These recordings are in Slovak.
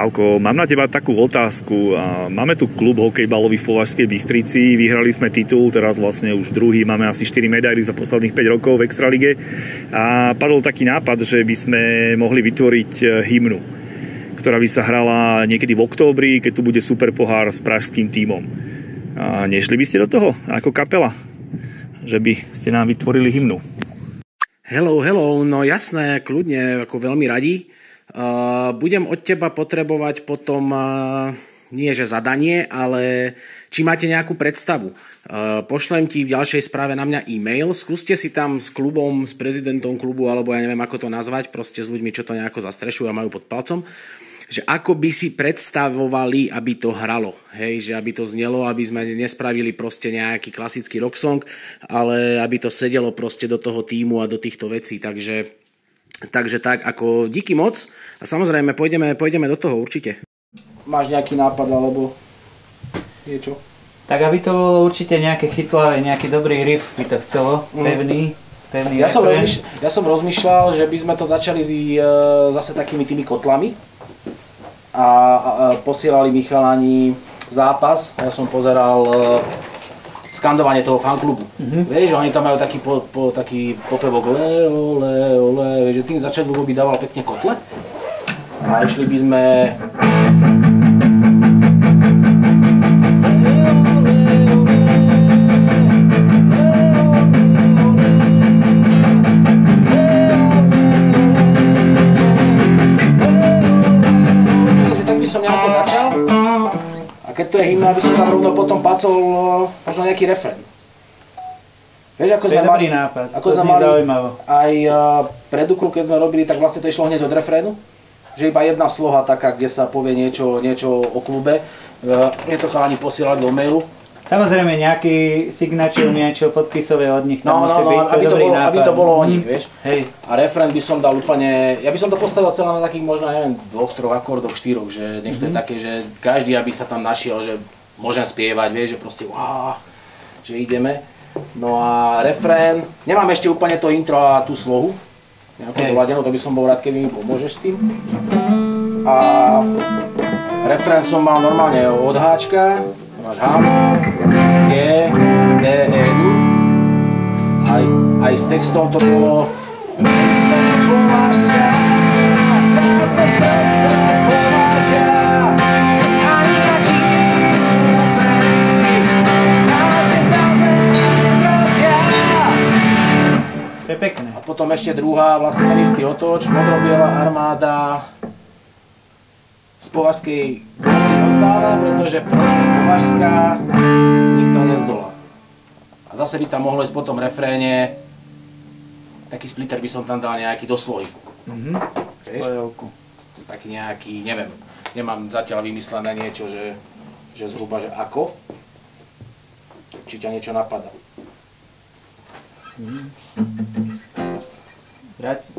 Slávko, mám na teba takú otázku. Máme tu klub hokejbalový v Považskej Bystrici, vyhrali sme titul, teraz vlastne už druhý, máme asi 4 medaily za posledných 5 rokov v Extralige a padol taký nápad, že by sme mohli vytvoriť hymnu, ktorá by sa hrala niekedy v októbri, keď tu bude super pohár s pražským tímom. A nešli by ste do toho ako kapela? Že by ste nám vytvorili hymnu? Hello, no jasné, kľudne, ako veľmi radi. Budem od teba potrebovať potom nie že zadanie, ale či máte nejakú predstavu. Pošlem ti v ďalšej správe na mňa e-mail, skúste si tam s klubom, s prezidentom klubu, alebo ja neviem ako to nazvať, proste s ľuďmi, čo to nejako zastrešujú a majú pod palcom, že ako by si predstavovali, aby to hralo, hej, že aby to znelo, aby sme nespravili proste nejaký klasický rock song, ale aby to sedelo proste do toho tímu a do týchto vecí, Takže tak, ako díky moc a samozrejme pôjdeme do toho určite. Máš nejaký nápad alebo niečo? Tak aby to bolo určite nejaké chytlavé, nejaký dobrý riff by to chcelo, pevný ja som rozmýšľal, že by sme to začali zase takými tými kotlami a posielali Michalani zápas. Ja som pozeral skandovanie toho fanklubu. Vieš, oni tam majú taký popevok ole, vieš, že tým začiatku by dával pekne kotle a išli by sme tak by som nejako začal. A keď to je hymna, aby som tam rovno potom pacol možno nejaký refrén. Vieš, ako sme mali, nápad, ako sme mali aj pred Ukru, keď sme robili, tak vlastne to išlo hneď od refrénu. Že iba jedna sloha taká, kde sa povie niečo o klube. Mne to chalani posielali do mailu. Samozrejme nejaký signature, niečo podpisové od nich tam musí byť, to je dobrý nápad. Aby to bolo o nich, vieš. Hej. A refrén by som dal úplne, ja by som to postavil celé na takých možno, neviem, 2-3 akordoch, 4, že nech to je také, že každý aby sa tam našiel, že môžem spievať, vieš, že proste že ideme. No a refrén, nemám ešte úplne to intro a tú slohu, nejakú doladenú, to by som bol rád, keby mi pomôžeš s tým. A refrén som mal normálne od háčka, máš H, G, D, E, D. Aj s textom to bolo sme považia, krásne srdce považia, ani taký super, nás nezrazia. To je pekné. A potom ešte druhá, vlastne ten istý otoč, modrobiela armáda z Považskej goldy rozdáva, pretože proti Považská nikto nezdolá. A zase by tam mohlo ísť po tom refréne, taký splitter by som tam dal nejaký do slohy. Taký nejaký, neviem, nemám zatiaľ vymyslené niečo, že zhruba, že ako. Či ťa niečo napadá.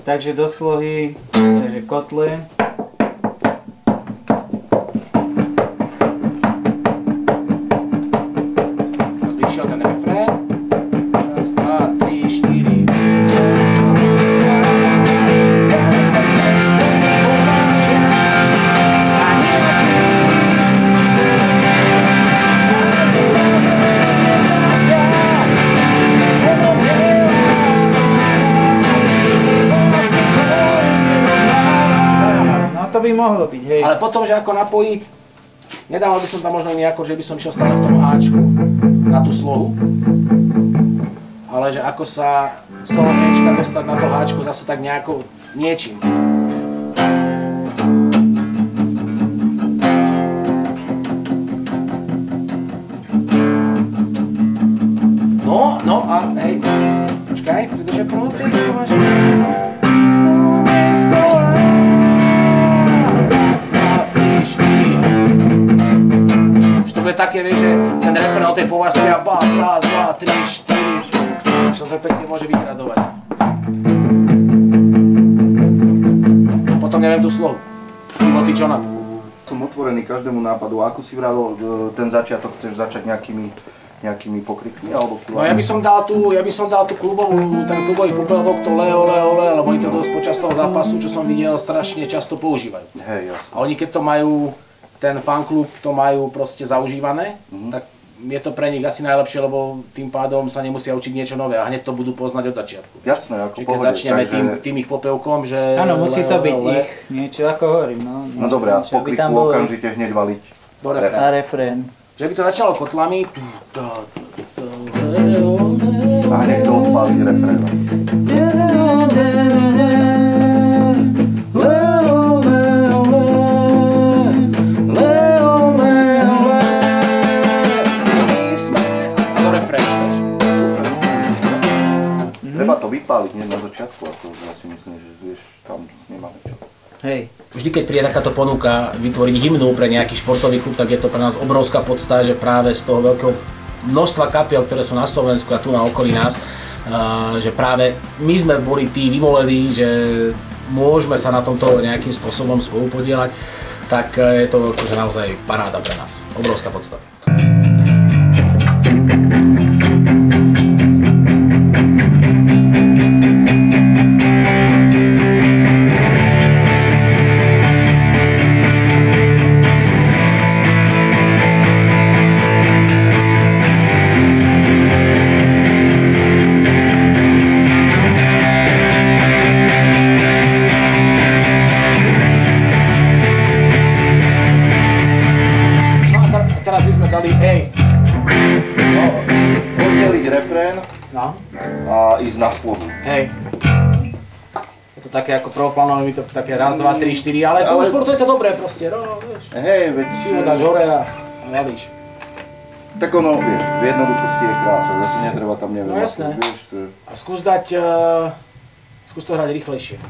Takže do slohy, takže kotle. By mohlo byť, hej. Ale potom, že ako napojiť, nedával by som tam možno nejako, že by som išiel stále v tom háčku na tú slohu, ale že ako sa z toho Bčka dostať na to háčku zase tak nejako niečím. No a hej, počkaj, pretože proti máš to je také, vieš, že ten refrén o tej Považskej a bác, raz, dva, tri, štyri, čo to pekne môže vygradovať. Potom neviem tú slohu. Ty čo na to? Som otvorený každému nápadu. Ako si vravel, ten začiatok chceš začať nejakými nejakými pokrytmi alebo No ja by som dal tú klubovú, ten klubový popelvok, to Leo, lebo oni to dosť počas toho zápasu, čo som videl, strašne často používajú. Hej, jasne. A oni keď to majú, ten fanklub to majú proste zaužívané, tak je to pre nich asi najlepšie, lebo tým pádom sa nemusia učiť niečo nové a hneď to budú poznať od začiatku. Jasné, ako Čiže keď pohode, začneme takže... tým ich popevkom, že... Áno, musí to byť ich niečo, ako hovorím. No dobre, a z pokrytku okamžite hneď valiť. A refrén. Že by to začalo kotlami. A hneď to odpáliť refrén. Treba to vypáliť hneď na začiatku, a to ja si myslím, že vieš, tam nemáme čo. Hej. Vždy, keď príde takáto ponuka vytvoriť hymnu pre nejaký športový klub, tak je to pre nás obrovská podsta, že práve z toho veľkého množstva kapiel, ktoré sú na Slovensku a tu na okolí nás, že práve my sme boli tí vyvolení, že môžeme sa na tomto nejakým spôsobom spolupodielať, tak je to akože naozaj paráda pre nás. Obrovská podsta. Na slovu. Hej. Je to také ako prvoplánové, mi to také raz, dva, tri, štyri, ale tomu športu je to dobré proste, no, vieš. Hej, veď... Pivo dáš hore a valíš. Tak ono, vieš, v jednoduchosti je krása, zase netreba tam neviem. No jasné. Vieš, to... A skús to hrať rýchlejšie.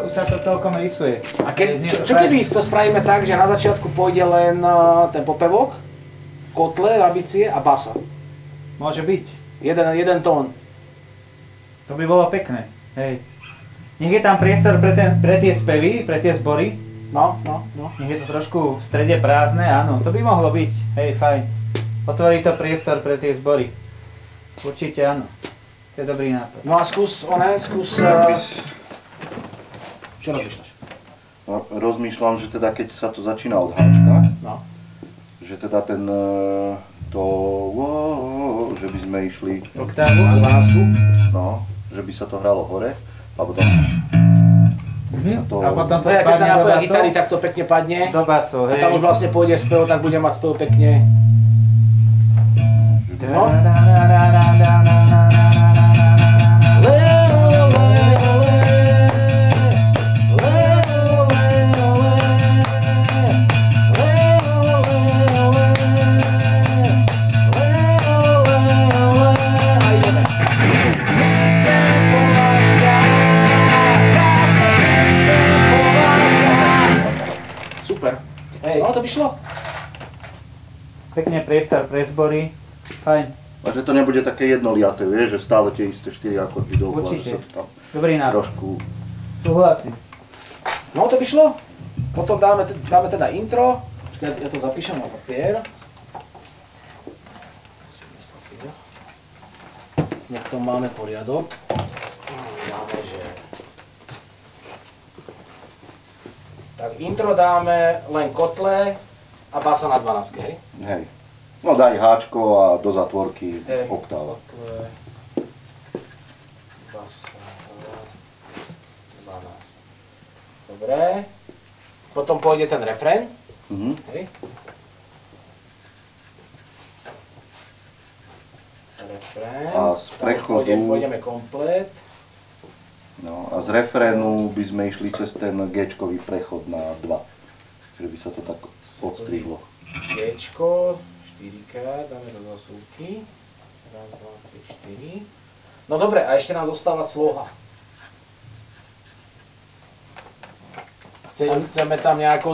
Už sa to celkom rysuje. A čo keby to spravíme tak, že na začiatku pôjde len ten popevok, kotle, rabície a basa? Môže byť. Jeden tón. To by bolo pekné, hej. Nech je tam priestor pre tie spevy, pre tie zbory. No. Nech je to trošku v strede prázdne, áno, to by mohlo byť, hej, fajn. Otvorí to priestor pre tie zbory. Určite áno. To je dobrý nápad. No a skús... Čo rozmýšľaš? No, rozmýšľam, že teda keď sa to začína od háčka, no. Že teda ten že by sme išli... Oktávu a 12. No, že by sa to hralo hore, a potom... A potom to keď sa spadne do napoja basov. gitary, tak to pekne padne. Do basov, hej. A tam už vlastne pôjde spev, tak bude mať spev pekne. No. No, to by šlo. Pekne priestor pre zbory, fajn. A že to nebude také jednoliaté, vieš, že stále tie isté 4 akordy dookola, že sa to tam dobrý nápad. trošku... Súhlasím. No, to by šlo. Potom dáme teda intro. Ja to zapíšem na papier. Nech to máme poriadok. Dáme, že... Tak intro dáme len kotle a basa na 12, hej? Hej. No daj háčko a do zatvorky oktáva. Kotle, basa, 12. Dobre. Potom pôjde ten refrén. Hej. Refrén. A z prechodu... Pôjdeme komplet. No a z refrénu by sme išli cez ten G-čkový prechod na 2. odstrihlo. Gčko, 4-krát, dáme do zasúvky. Raz, 2, 3, 4. No dobre, a ešte nám dostáva sloha. Chceme tam nejako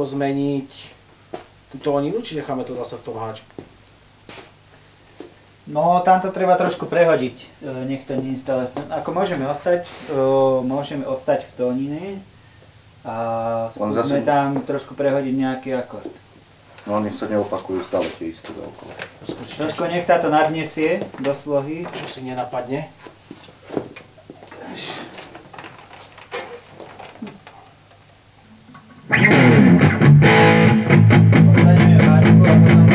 zmeniť tú tóninu, či necháme to zase v tom háčku? No, tam to treba trošku prehodiť, nech to nie je stále. Ako môžeme ostať v tónine a skúsme tam trošku prehodiť nejaký akord. No, nech sa neopakujú stále tie isté okolo. Trošku nech sa to nadniesie do slohy. Čo si nenapadne? Postavíme váčku a potom...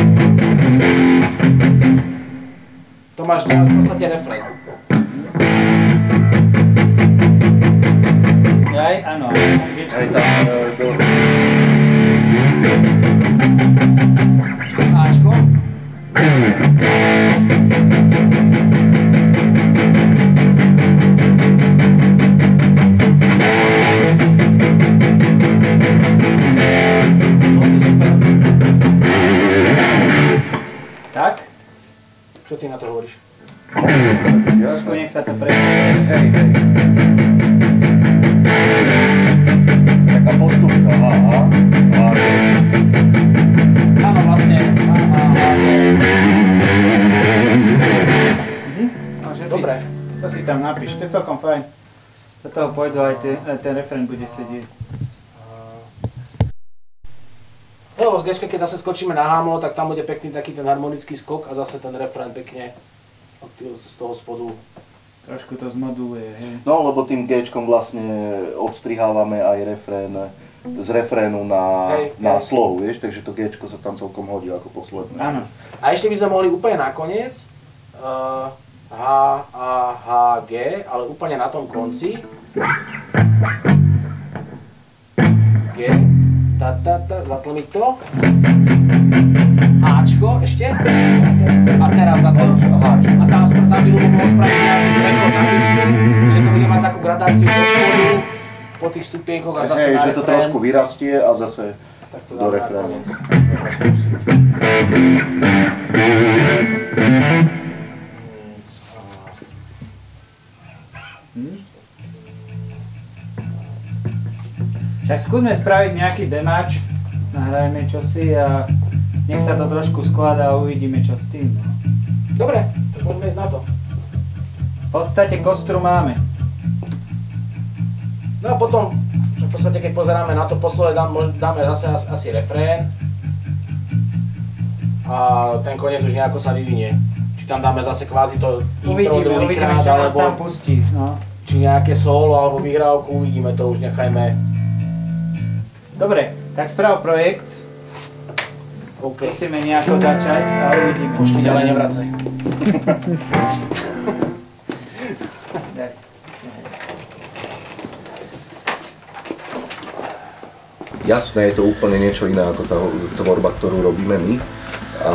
To máš v podstate refrén. Aj, áno, Hej, tam bol... Áčko. Tak? Čo ty na to hovoríš? Trošku nech sa to prejde. Hej. Taká postupka, H. Áno, vlastne. Dobre. To si tam napíš, to je celkom fajn. Do toho pôjdu aj ten refrén bude sedieť. No, z Gčka, keď zase skočíme na hámlo, tak tam bude pekný taký ten harmonický skok a zase ten refrén pekne z toho spodu. Trošku to zmoduluje, hej. No, lebo tým G-čkom vlastne odstrihávame aj refrén z refrénu na slohu, vieš, takže to G-čko sa tam celkom hodí ako posledné. Áno. A ešte by sme mohli úplne nakoniec H, A, H, G, ale úplne na tom konci G, zatlmiť to. Ačko ešte. A teraz na to. A tam by ľudia mohol spraviť nejaký prechod na písni, že to bude mať takú gradáciu od spodu, po tých stupienkoch a zase na refrén. Že to trošku vyrastie a zase do refrénu. Tak skúsme spraviť nejaký demáč, nahrajme čosi a nech sa to trošku skladá a uvidíme čo s tým. No. Dobre, tak môžeme ísť na to. V podstate kostru máme. No a potom, v podstate keď pozeráme na to poslove, dáme zase asi refrén. A ten koniec už nejako sa vyvinie. Či tam dáme zase kvázi to intro druhýkrát, čo nás tam pustí. No. Či nejaké solo alebo vyhrávku, uvidíme to, už nechajme. Dobre, tak sprav projekt. OK. Musíme nejako začať a uvidíme. Už mi ďalej nevracaj. Jasné, je to úplne niečo iné ako tá tvorba, ktorú robíme my. A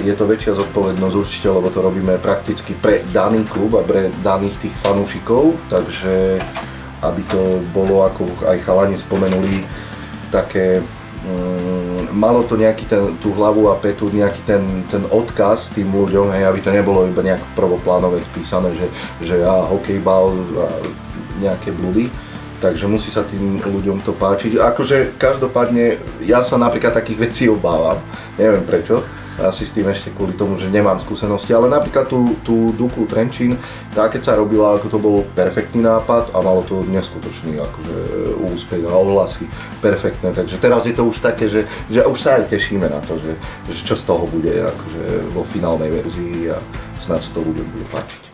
je to väčšia zodpovednosť určite, lebo to robíme prakticky pre daný klub a pre daných tých fanúšikov, takže aby to bolo, ako aj chalani spomenuli, také, malo to nejaký tú hlavu a petu, nejaký ten odkaz tým ľuďom, hej, aby to nebolo iba nejak prvoplánové spísané, že hokejbal a nejaké bludy. Takže musí sa tým ľuďom to páčiť. Akože každopádne ja sa napríklad takých vecí obávam, neviem prečo. Asi s tým ešte kvôli tomu, že nemám skúsenosti, ale napríklad tú Duklu Trenčín, tá keď sa robila, ako to bol perfektný nápad a malo to neskutočný akože úspech a ohlasy perfektné, takže teraz je to už také, že už sa aj tešíme na to, že čo z toho bude akože vo finálnej verzii a snad sa to ľuďom bude páčiť.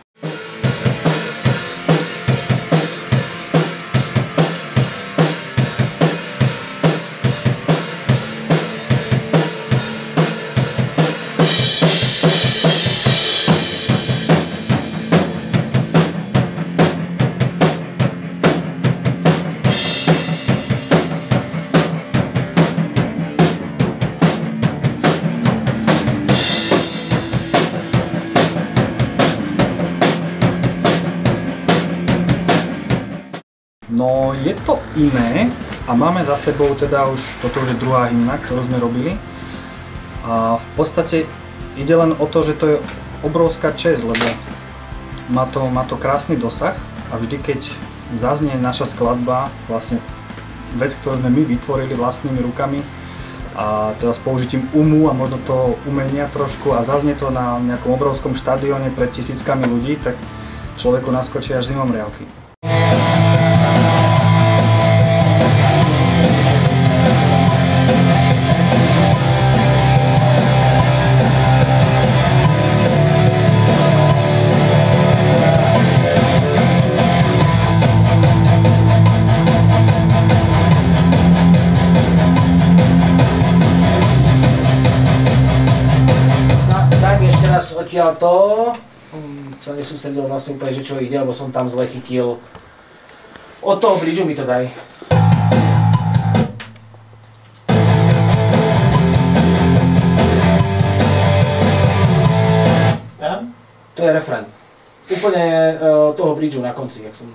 No je to iné, A máme za sebou teda už, toto už je druhá hymna, ktorú sme robili. A v podstate ide len o to, že to je obrovská česť, lebo má to krásny dosah a vždy keď zaznie naša skladba, vlastne vec, ktorú sme my vytvorili vlastnými rukami a teda s použitím umu a možno toho umenia trošku a zaznie to na nejakom obrovskom štadióne pred tisíckami ľudí, tak človeku naskočí až zimomriavky. To sa nesústredil vlastne úplne, že čo ide, lebo som tam zle chytil. Od toho bridžu mi to daj. Tam? To je refrén. Úplne toho bridžu na konci, jak som...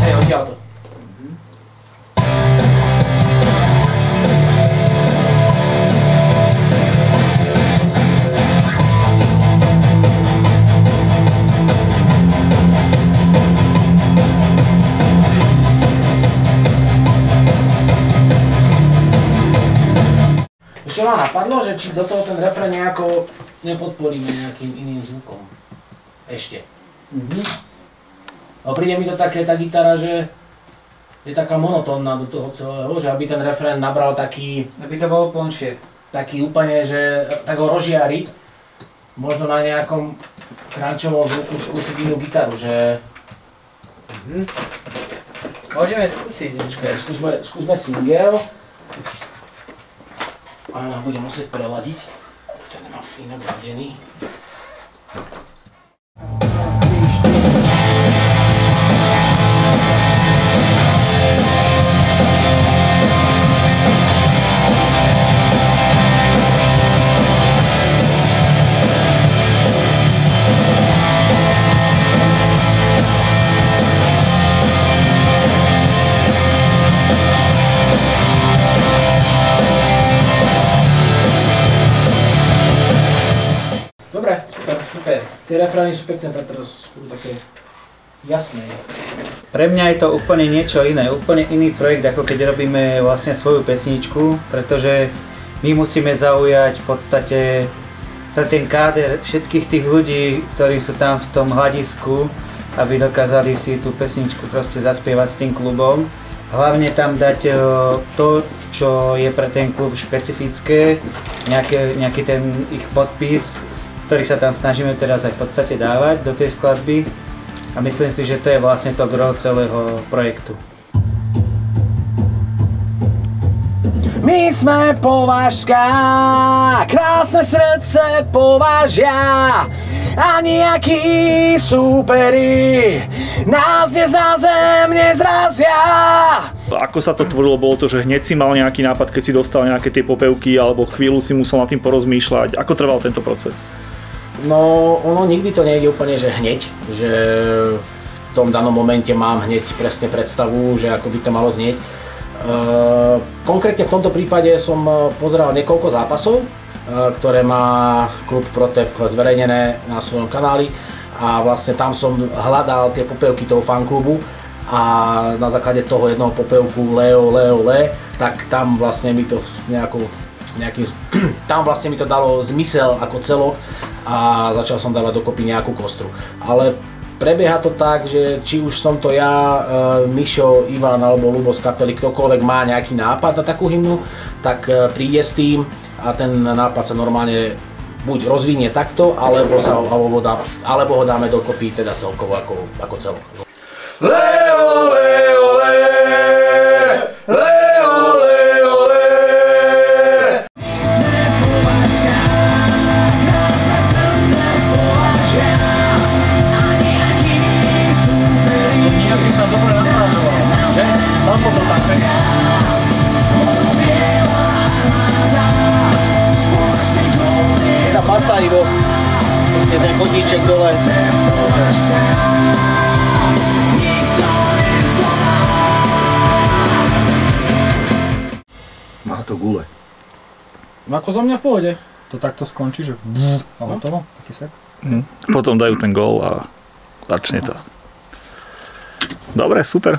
Hej, odtiaľ to. Čo ma napadlo, že či do toho ten refrén nejako nepodporíme nejakým iným zvukom. Ešte. Ale príde mi to také, tá gitara, že je taká monotónna do toho celého, že aby ten refrén nabral taký... Aby to bolo plnšie. Taký úplne, že tak ho rozžiari. Možno na nejakom crunchovom zvuku skúsiť inú gitaru, že... Môžeme skúsiť. Počkaj, skúsme single. A budem musieť preladiť. Ten mám inak ladený. Super. Tie refrény sú pekné, tak teraz budú také jasné. Pre mňa je to úplne niečo iné, úplne iný projekt, ako keď robíme vlastne svoju pesničku, pretože my musíme zaujať v podstate ten káder všetkých tých ľudí, ktorí sú tam v tom hľadisku, aby dokázali si tú pesničku proste zaspievať s tým klubom. Hlavne tam dať to, čo je pre ten klub špecifické, nejaký ten ich podpis, ktorý sa tam snažíme teraz aj v podstate dávať do tej skladby a myslím si, že to je vlastne to gro celého projektu. My sme Považská, krásne srdce Považia a nejakí súperi nás dnes na zem nezrazia. Ako sa to tvorilo? Bolo to, že hneď si mal nejaký nápad, keď si dostal nejaké tie popevky alebo chvíľu si musel nad tým porozmýšľať? Ako trval tento proces? No, ono nikdy to nejde úplne, že hneď, že v tom danom momente mám hneď presne predstavu, že ako by to malo znieť. Konkrétne v tomto prípade som pozeral niekoľko zápasov, ktoré má klub Protev zverejnené na svojom kanáli a vlastne tam som hľadal tie popevky toho fanklubu a na základe toho jednoho popevku Leo, tak tam vlastne mi to tam vlastne mi to dalo zmysel ako celok a začal som dávať dokopy nejakú kostru. Ale prebieha to tak, že či už som to ja, Mišo, Ivan alebo Ľubo z kapely, ktokoľvek má nejaký nápad na takú hymnu, tak príde s tým a ten nápad sa normálne buď rozvinie takto, alebo ho dáme dokopy teda celkovo ako celok. Leo, Leo, Basa, Ivo, je ten chodníček dole. to gule. No ako za mňa v pohode. To takto skončí, že a hotovo, taký sek. Potom dajú ten gól a začne to. Dobre, super.